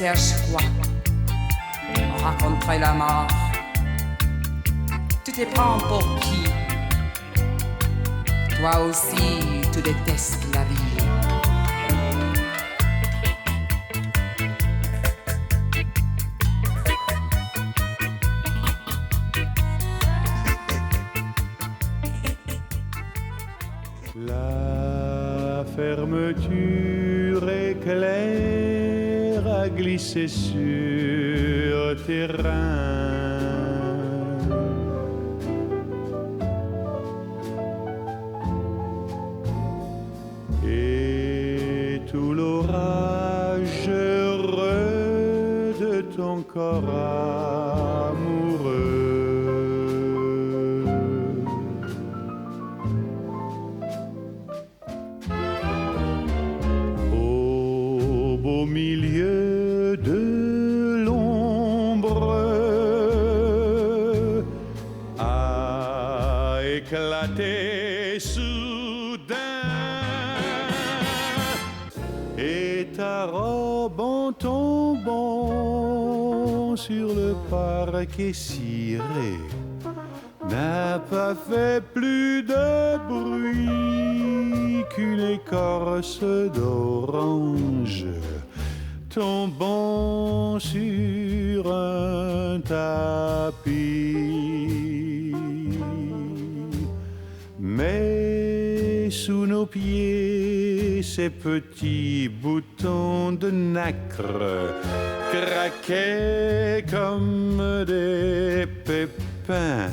cherches quoi? On raconterait la mort. Tu te prends pour qui? Toi aussi, tu détestes la vie. La fermeture éclair a glissé sur tes reins. Et tout l'orage heureux de ton corps amoureux. Au milieu de l'ombre a éclaté soudain et ta robe en tombant sur le parquet ciré n'a pas fait plus de bruit qu'une écorce d'orange tombant sur un tapis. Mais sous nos pieds, ces petits boutons de nacre craquaient comme des pépins.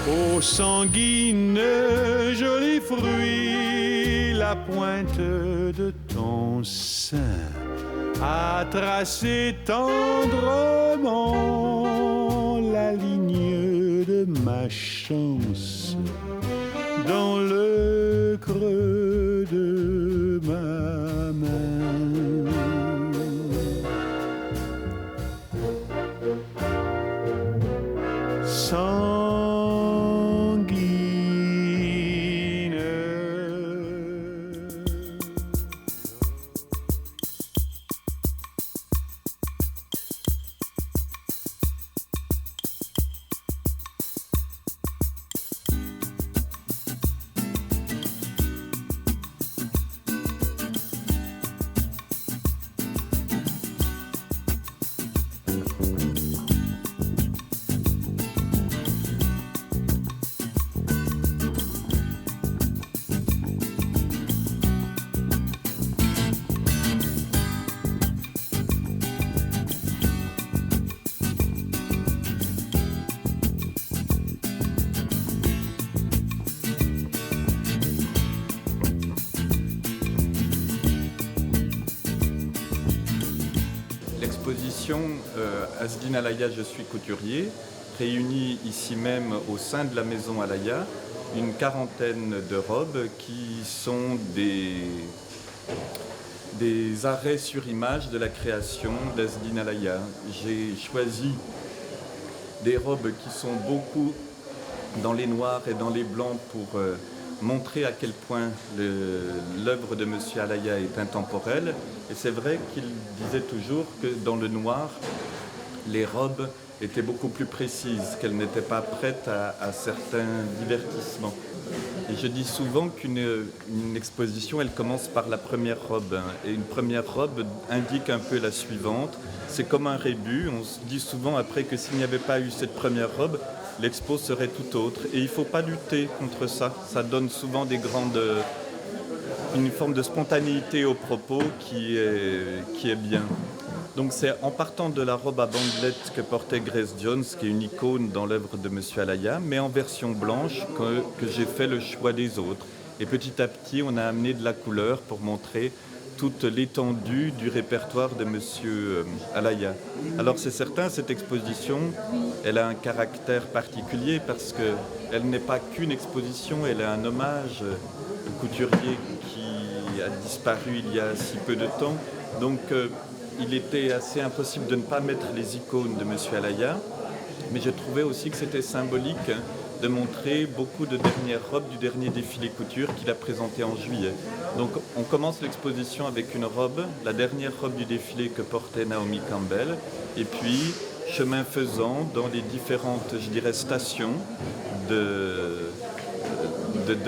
Ô sanguineux joli fruit, la pointe de ton sein a tracé tendrement la ligne de ma chance dans le creux de ma main. L'exposition Asdin Alaya, je suis couturier réunit ici même au sein de la maison Alaya une quarantaine de robes qui sont des arrêts sur image de la création d'Asdin Alaya. J'ai choisi des robes qui sont beaucoup dans les noirs et dans les blancs pour montrer à quel point l'œuvre de M. Alaya est intemporelle. Et c'est vrai qu'il disait toujours que dans le noir, les robes étaient beaucoup plus précises, qu'elles n'étaient pas prêtes à certains divertissements. Et je dis souvent qu'une exposition, elle commence par la première robe. Et une première robe indique un peu la suivante. C'est comme un rébut. On se dit souvent après que s'il n'y avait pas eu cette première robe, l'expo serait tout autre. Et il ne faut pas lutter contre ça. Ça donne souvent une forme de spontanéité au propos qui est bien. Donc c'est en partant de la robe à bandelettes que portait Grace Jones, qui est une icône dans l'œuvre de M. Alaya, mais en version blanche, que j'ai fait le choix des autres. Et petit à petit, on a amené de la couleur pour montrer toute l'étendue du répertoire de M. Alaya. Alors c'est certain, cette exposition, elle a un caractère particulier parce qu'elle n'est pas qu'une exposition, elle est un hommage au couturier qui a disparu il y a si peu de temps. Donc il était assez impossible de ne pas mettre les icônes de M. Alaya, mais je trouvais aussi que c'était symbolique de montrer beaucoup de dernières robes du dernier défilé couture qu'il a présenté en juillet. Donc on commence l'exposition avec une robe, la dernière robe du défilé que portait Naomi Campbell, et puis chemin faisant dans les différentes, je dirais, stations de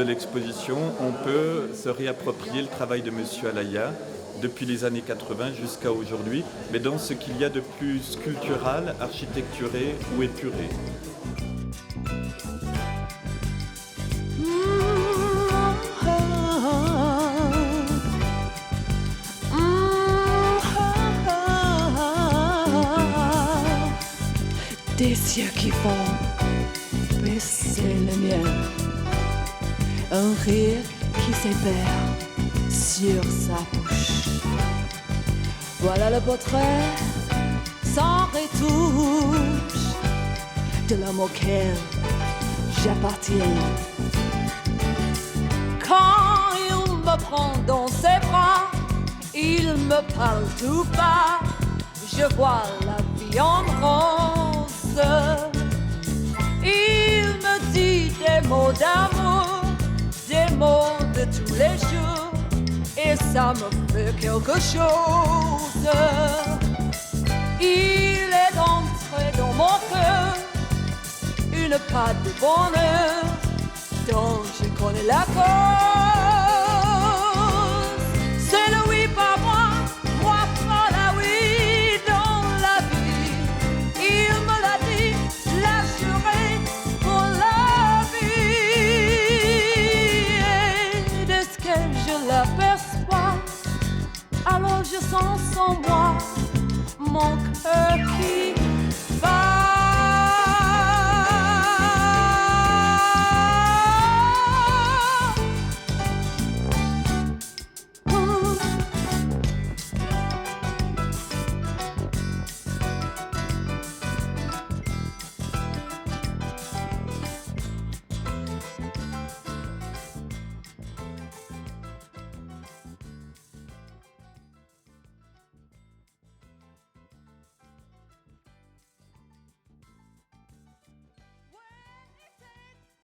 l'exposition, on peut se réapproprier le travail de Monsieur Alaya depuis les années 80 jusqu'à aujourd'hui, mais dans ce qu'il y a de plus sculptural, architecturé ou épuré. Des yeux qui font baisser les miens, un rire qui s'épère sur sa bouche. Voilà le portrait sans retouche de l'homme auquel j'appartiens. Quand il me prend dans ses bras, il me parle tout bas, je vois la vie en rose. Il me dit des mots d'amour, des mots de tous les jours, et ça me fait quelque chose. Il est entré dans mon cœur une part de bonheur dont je connais la cause.